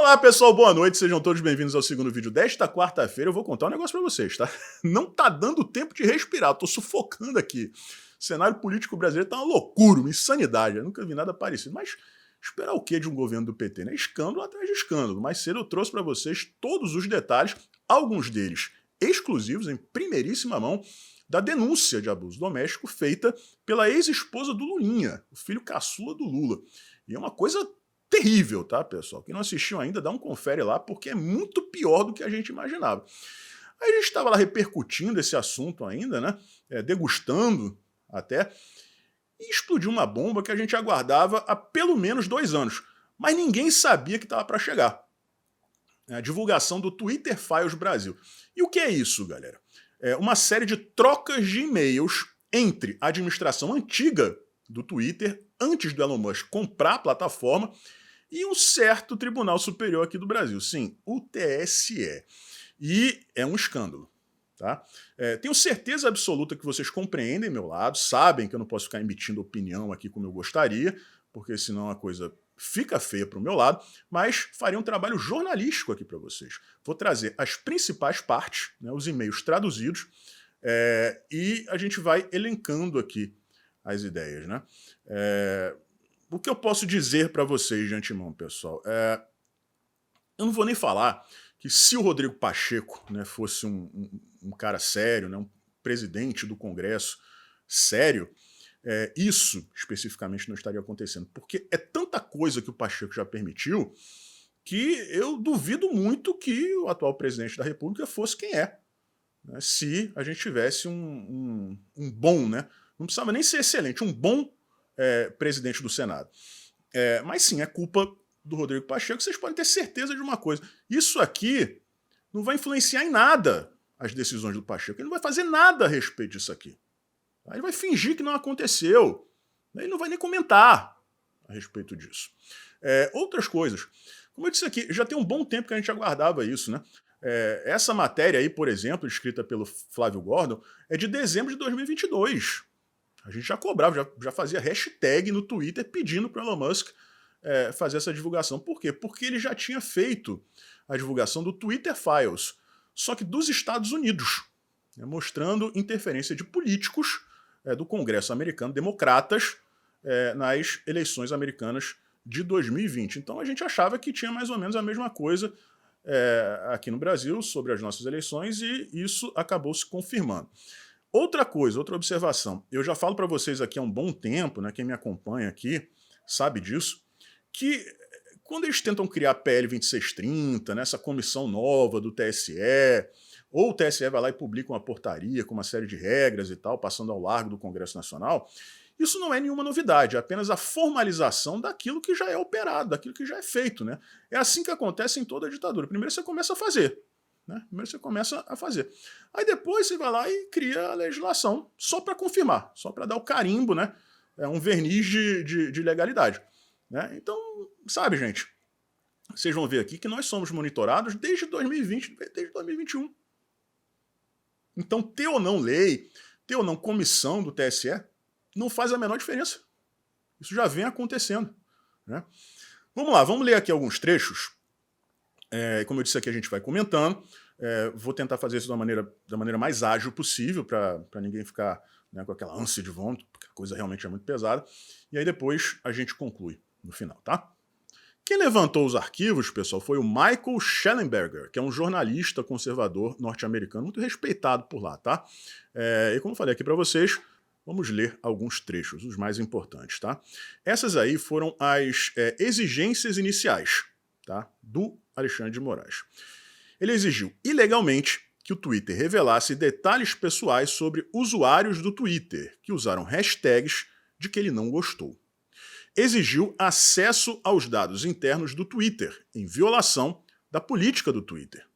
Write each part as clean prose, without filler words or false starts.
Olá pessoal, boa noite, sejam todos bem-vindos ao segundo vídeo desta quarta-feira. Eu vou contar um negócio pra vocês, tá? Não tá dando tempo de respirar, eu tô sufocando aqui. O cenário político brasileiro tá uma loucura, uma insanidade, eu nunca vi nada parecido. Mas esperar o quê de um governo do PT, né? Escândalo atrás de escândalo. Mais cedo eu trouxe pra vocês todos os detalhes, alguns deles exclusivos, em primeiríssima mão, da denúncia de abuso doméstico feita pela ex-esposa do Lulinha, o filho caçula do Lula. E é uma coisa terrível, tá, pessoal? Quem não assistiu ainda, dá um confere lá, porque é muito pior do que a gente imaginava. Aí a gente estava lá repercutindo esse assunto ainda, né? Degustando até, e explodiu uma bomba que a gente aguardava há pelo menos 2 anos, mas ninguém sabia que estava para chegar. A divulgação do Twitter Files Brasil. E o que é isso, galera? É uma série de trocas de e-mails entre a administração antiga do Twitter, antes do Elon Musk comprar a plataforma, e um certo Tribunal Superior aqui do Brasil. Sim, o TSE. E é um escândalo. Tá? Tenho certeza absoluta que vocês compreendem meu lado, sabem que eu não posso ficar emitindo opinião aqui como eu gostaria, porque senão a coisa fica feia para o meu lado, mas farei um trabalho jornalístico aqui para vocês. Vou trazer as principais partes, né, os e-mails traduzidos, e a gente vai elencando aqui as ideias. Né? O que eu posso dizer para vocês de antemão, pessoal? Eu não vou nem falar que se o Rodrigo Pacheco, né, fosse um cara sério, né, um presidente do Congresso sério, isso especificamente não estaria acontecendo. Porque é tanta coisa que o Pacheco já permitiu que eu duvido muito que o atual presidente da República fosse quem é. Né, se a gente tivesse um bom, né, não precisava nem ser excelente, um bom presidente do Senado. Mas sim, é culpa do Rodrigo Pacheco. Vocês podem ter certeza de uma coisa: isso aqui não vai influenciar em nada as decisões do Pacheco. Ele não vai fazer nada a respeito disso aqui. Ele vai fingir que não aconteceu. Ele não vai nem comentar a respeito disso. Outras coisas. Como eu disse aqui, já tem um bom tempo que a gente aguardava isso, né? Essa matéria aí, por exemplo, escrita pelo Flávio Gordon, é de dezembro de 2022. A gente já cobrava, já fazia hashtag no Twitter pedindo para o Elon Musk fazer essa divulgação. Por quê? Porque ele já tinha feito a divulgação do Twitter Files, só que dos Estados Unidos, né, mostrando interferência de políticos do Congresso americano, democratas, nas eleições americanas de 2020. Então a gente achava que tinha mais ou menos a mesma coisa aqui no Brasil sobre as nossas eleições, e isso acabou se confirmando. Outra coisa, outra observação, eu já falo para vocês aqui há um bom tempo, né, quem me acompanha aqui sabe disso, que quando eles tentam criar a PL 2630, né, essa comissão nova do TSE, ou o TSE vai lá e publica uma portaria com uma série de regras e tal, passando ao largo do Congresso Nacional, isso não é nenhuma novidade, é apenas a formalização daquilo que já é operado, daquilo que já é feito. Né? É assim que acontece em toda a ditadura. Primeiro você começa a fazer. Né? Primeiro você começa a fazer. Aí depois você vai lá e cria a legislação só para confirmar, só para dar o carimbo, né? Um verniz de legalidade. Né? Então, sabe, gente, vocês vão ver aqui que nós somos monitorados desde 2020, desde 2021. Então, ter ou não lei, ter ou não comissão do TSE, não faz a menor diferença. Isso já vem acontecendo. Né? Vamos lá, vamos ler aqui alguns trechos. Como eu disse aqui, a gente vai comentando. Vou tentar fazer isso da maneira mais ágil possível, para ninguém ficar, né, com aquela ânsia de vômito, porque a coisa realmente é muito pesada. E aí depois a gente conclui no final, tá? Quem levantou os arquivos, pessoal, foi o Michael Shellenberger, que é um jornalista conservador norte-americano, muito respeitado por lá, tá? E como eu falei aqui para vocês, vamos ler alguns trechos, os mais importantes, tá? Essas aí foram as exigências iniciais, tá, do Alexandre de Moraes. Ele exigiu ilegalmente que o Twitter revelasse detalhes pessoais sobre usuários do Twitter que usaram hashtags de que ele não gostou. Exigiu acesso aos dados internos do Twitter, em violação da política do Twitter.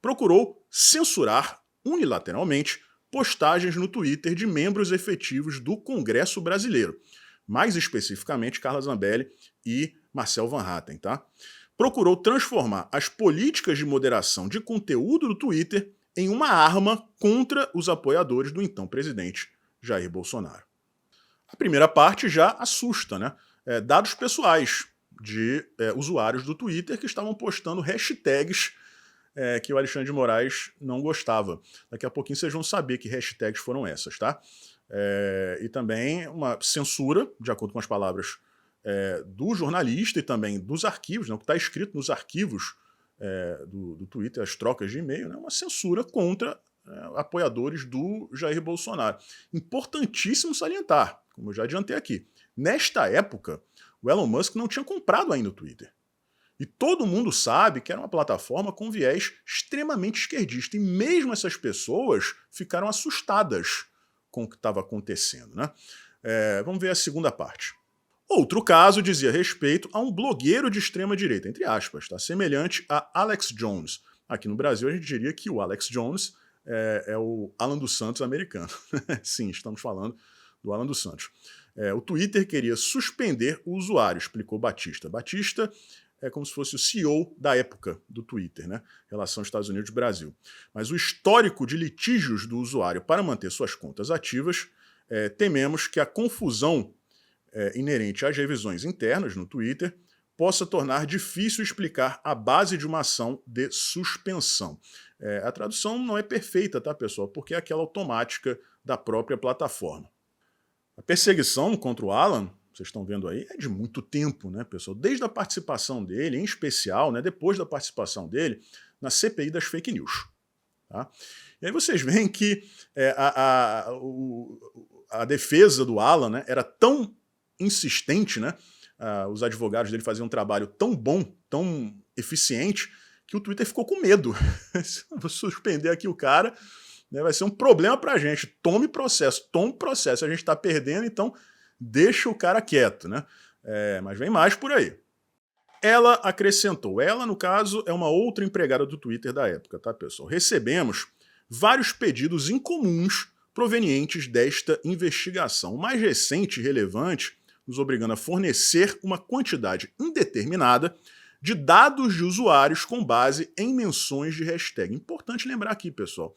Procurou censurar unilateralmente postagens no Twitter de membros efetivos do Congresso Brasileiro, mais especificamente Carla Zambelli e Marcel Van Hatten, tá? Procurou transformar as políticas de moderação de conteúdo do Twitter em uma arma contra os apoiadores do então presidente Jair Bolsonaro. A primeira parte já assusta, né? Dados pessoais de usuários do Twitter que estavam postando hashtags que o Alexandre de Moraes não gostava. Daqui a pouquinho vocês vão saber que hashtags foram essas, tá? E também uma censura, de acordo com as palavras do jornalista e também dos arquivos, né, o que está escrito nos arquivos do Twitter, as trocas de e-mail, né, uma censura contra apoiadores do Jair Bolsonaro. Importantíssimo salientar, como eu já adiantei aqui. Nesta época, o Elon Musk não tinha comprado ainda o Twitter. E todo mundo sabe que era uma plataforma com viés extremamente esquerdista. E mesmo essas pessoas ficaram assustadas com o que estava acontecendo, né? Vamos ver a segunda parte. Outro caso dizia respeito a um blogueiro de extrema-direita, entre aspas, tá? Semelhante a Alex Jones. Aqui no Brasil a gente diria que o Alex Jones é o Alan dos Santos americano. Sim, estamos falando do Alan dos Santos. O Twitter queria suspender o usuário, explicou Batista. Batista é como se fosse o CEO da época do Twitter, né? Relação Estados Unidos-Brasil. Mas o histórico de litígios do usuário para manter suas contas ativas, tememos que a confusão inerente às revisões internas no Twitter possa tornar difícil explicar a base de uma ação de suspensão. A tradução não é perfeita, tá, pessoal? Porque é aquela automática da própria plataforma. A perseguição contra o Alan, vocês estão vendo aí, é de muito tempo, né, pessoal? Desde a participação dele, em especial, né, depois da participação dele na CPI das fake news. Tá? E aí vocês veem que a defesa do Alan, né, era tão insistente, né? Os advogados dele faziam um trabalho tão bom, tão eficiente, que o Twitter ficou com medo. Vou suspender aqui o cara, né, vai ser um problema pra gente. Tome processo. A gente tá perdendo, então deixa o cara quieto, né? Mas vem mais por aí. Ela acrescentou. Ela, no caso, é uma outra empregada do Twitter da época, tá, pessoal? Recebemos vários pedidos incomuns provenientes desta investigação. O mais recente e relevante, nos obrigando a fornecer uma quantidade indeterminada de dados de usuários com base em menções de hashtag. Importante lembrar aqui, pessoal,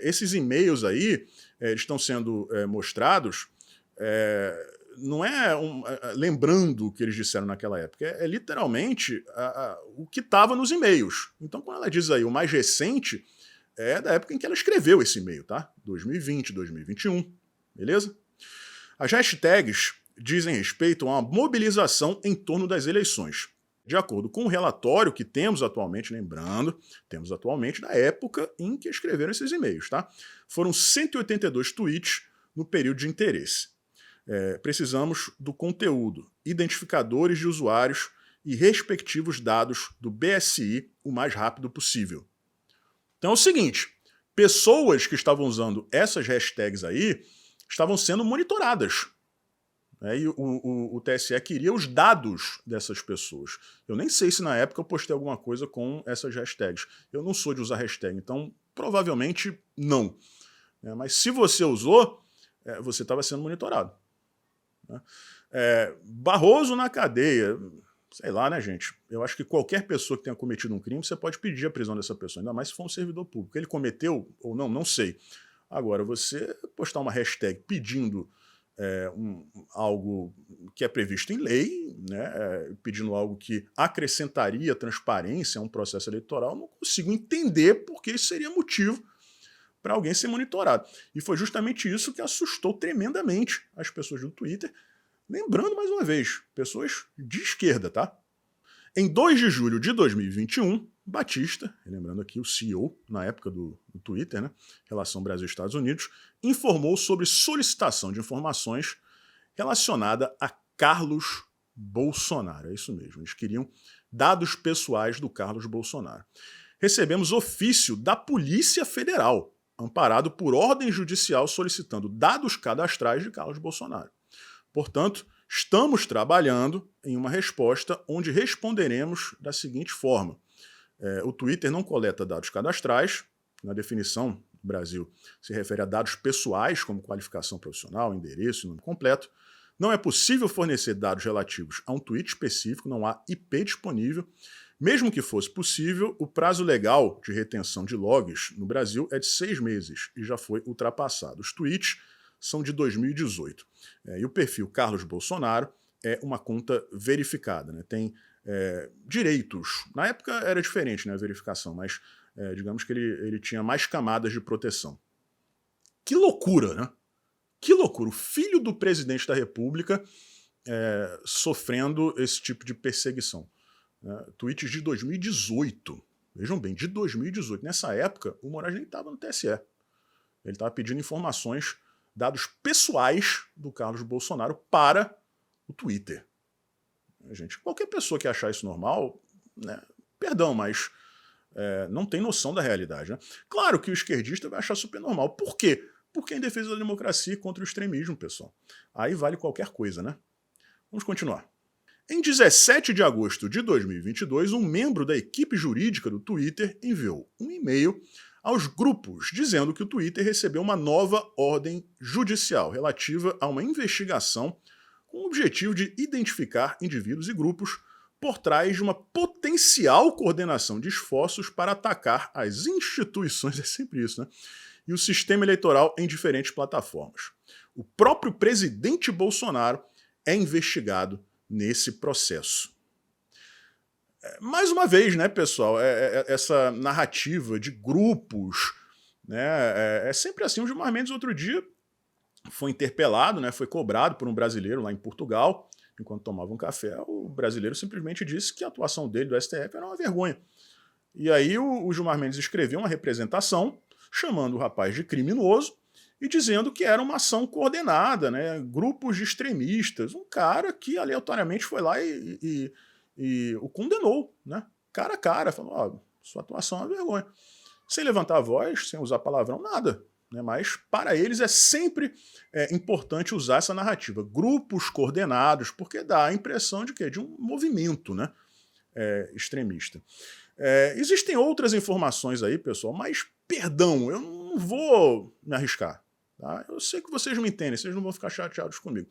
esses e-mails aí estão sendo mostrados, não é lembrando o que eles disseram naquela época, é literalmente o que estava nos e-mails. Então, quando ela diz aí o mais recente, é da época em que ela escreveu esse e-mail, tá? 2020, 2021, beleza? As hashtags dizem respeito a uma mobilização em torno das eleições. De acordo com o relatório que temos atualmente, lembrando, temos atualmente da época em que escreveram esses e-mails, tá? Foram 182 tweets no período de interesse. Precisamos do conteúdo, identificadores de usuários e respectivos dados do BSI o mais rápido possível. Então é o seguinte, pessoas que estavam usando essas hashtags aí estavam sendo monitoradas. E o TSE queria os dados dessas pessoas. Eu nem sei se na época eu postei alguma coisa com essas hashtags. Eu não sou de usar hashtag, então provavelmente não. Mas se você usou, você estava sendo monitorado. Barroso na cadeia, sei lá, né, gente? Eu acho que qualquer pessoa que tenha cometido um crime, você pode pedir a prisão dessa pessoa, ainda mais se for um servidor público. Ele cometeu ou não, não sei. Agora, você postar uma hashtag pedindo algo que é previsto em lei, né, pedindo algo que acrescentaria transparência a um processo eleitoral, não consigo entender porque isso seria motivo para alguém ser monitorado. E foi justamente isso que assustou tremendamente as pessoas do Twitter. Lembrando, mais uma vez, pessoas de esquerda, tá? Em 2 de julho de 2021, Batista, lembrando aqui o CEO na época do Twitter, né, Relação Brasil-Estados Unidos, informou sobre solicitação de informações relacionada a Carlos Bolsonaro. É isso mesmo, eles queriam dados pessoais do Carlos Bolsonaro. Recebemos ofício da Polícia Federal, amparado por ordem judicial solicitando dados cadastrais de Carlos Bolsonaro. Portanto, estamos trabalhando em uma resposta onde responderemos da seguinte forma. O Twitter não coleta dados cadastrais, na definição do Brasil se refere a dados pessoais, como qualificação profissional, endereço e nome completo. Não é possível fornecer dados relativos a um tweet específico, não há IP disponível. Mesmo que fosse possível, o prazo legal de retenção de logs no Brasil é de 6 meses e já foi ultrapassado. Os tweets são de 2018. E o perfil Carlos Bolsonaro é uma conta verificada, né? Tem direitos. Na época era diferente, né, a verificação, mas digamos que ele tinha mais camadas de proteção. Que loucura, né? Que loucura. O filho do presidente da República sofrendo esse tipo de perseguição. Tweets de 2018. Vejam bem, de 2018. Nessa época, o Moraes nem estava no TSE. Ele estava pedindo informações, dados pessoais do Carlos Bolsonaro para o Twitter. Gente, qualquer pessoa que achar isso normal, né, perdão, mas não tem noção da realidade. Né? Claro que o esquerdista vai achar super normal. Por quê? Porque é em defesa da democracia e contra o extremismo, pessoal. Aí vale qualquer coisa, né? Vamos continuar. Em 17 de agosto de 2022, um membro da equipe jurídica do Twitter enviou um e-mail aos grupos dizendo que o Twitter recebeu uma nova ordem judicial relativa a uma investigação com o objetivo de identificar indivíduos e grupos por trás de uma potencial coordenação de esforços para atacar as instituições, é sempre isso, né? E o sistema eleitoral em diferentes plataformas. O próprio presidente Bolsonaro é investigado nesse processo. Mais uma vez, né, pessoal, essa narrativa de grupos, né, é sempre assim. O Gilmar Mendes, outro dia, foi interpelado, né, foi cobrado por um brasileiro lá em Portugal, enquanto tomava um café. O brasileiro simplesmente disse que a atuação dele do STF era uma vergonha. E aí o Gilmar Mendes escreveu uma representação chamando o rapaz de criminoso e dizendo que era uma ação coordenada, né, grupos de extremistas. Um cara que aleatoriamente foi lá e o condenou, né, cara a cara, falou, ó, sua atuação é uma vergonha. Sem levantar a voz, sem usar palavrão, nada. Né, mas para eles é sempre importante usar essa narrativa. Grupos coordenados, porque dá a impressão de quê? De um movimento, né, extremista. Existem outras informações aí, pessoal, mas, perdão, eu não vou me arriscar. Tá? Eu sei que vocês me entendem, vocês não vão ficar chateados comigo.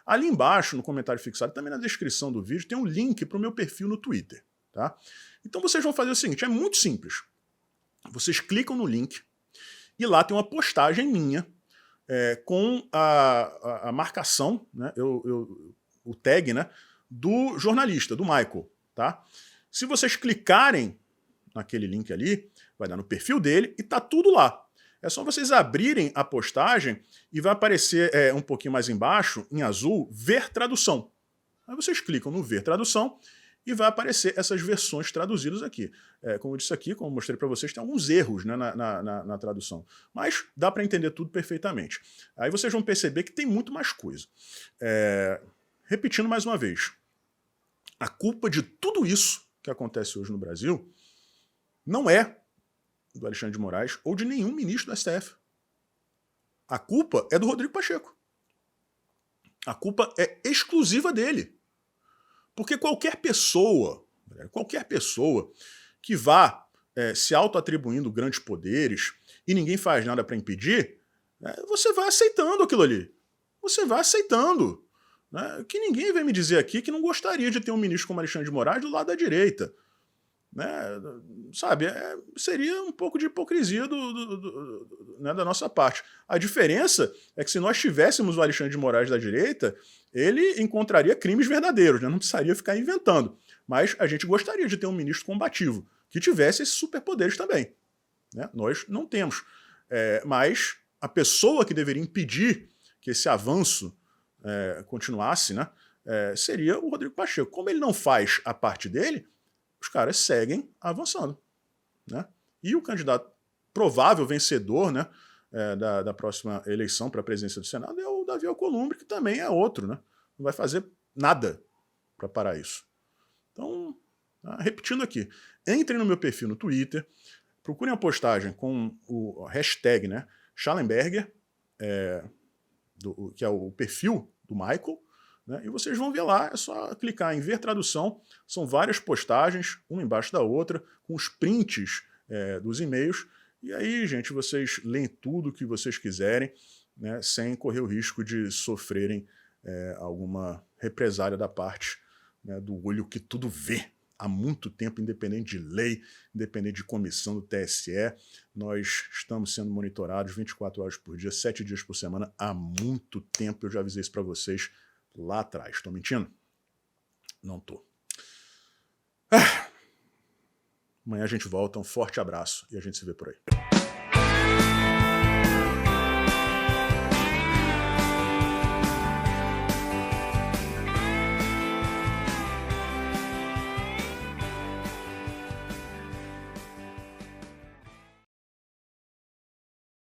Ali embaixo, no comentário fixado, também na descrição do vídeo, tem um link para o meu perfil no Twitter. Tá? Então vocês vão fazer o seguinte, é muito simples. Vocês clicam no link e lá tem uma postagem minha com a marcação, né, o tag, né, do jornalista, do Michael. Tá? Se vocês clicarem naquele link ali, vai dar no perfil dele e tá tudo lá. É só vocês abrirem a postagem e vai aparecer um pouquinho mais embaixo, em azul, ver tradução. Aí vocês clicam no ver tradução e vai aparecer essas versões traduzidas aqui. Como eu disse aqui, como eu mostrei para vocês, tem alguns erros, né, na tradução. Mas dá para entender tudo perfeitamente. Aí vocês vão perceber que tem muito mais coisa. Repetindo mais uma vez, a culpa de tudo isso que acontece hoje no Brasil não é do Alexandre de Moraes ou de nenhum ministro do STF. A culpa é do Rodrigo Pacheco. A culpa é exclusiva dele. Porque qualquer pessoa que vá se auto-atribuindo grandes poderes e ninguém faz nada para impedir, você vai aceitando aquilo ali. Você vai aceitando. Né? Que ninguém vem me dizer aqui que não gostaria de ter um ministro como Alexandre de Moraes do lado da direita. Né, sabe, seria um pouco de hipocrisia né, da nossa parte. A diferença é que se nós tivéssemos o Alexandre de Moraes da direita, ele encontraria crimes verdadeiros, né, não precisaria ficar inventando. Mas a gente gostaria de ter um ministro combativo, que tivesse esses superpoderes também. Né? Nós não temos. Mas a pessoa que deveria impedir que esse avanço continuasse, né, seria o Rodrigo Pacheco. Como ele não faz a parte dele, os caras seguem avançando. Né? E o candidato provável vencedor, né, da próxima eleição para a presidência do Senado é o Davi Alcolumbre, que também é outro. Né? Não vai fazer nada para parar isso. Então, repetindo aqui, entrem no meu perfil no Twitter, procurem a postagem com o hashtag, né, Schallenberger, que é o perfil do Michael, né, e vocês vão ver lá, é só clicar em ver tradução, são várias postagens, uma embaixo da outra, com os prints dos e-mails, e aí, gente, vocês leem tudo o que vocês quiserem, né, sem correr o risco de sofrerem alguma represália da parte, né, do olho que tudo vê. Há muito tempo, independente de lei, independente de comissão do TSE, nós estamos sendo monitorados 24 horas por dia, 7 dias por semana, há muito tempo. Eu já avisei isso para vocês lá atrás. Estou mentindo? Não tô. Amanhã a gente volta, um forte abraço e a gente se vê por aí.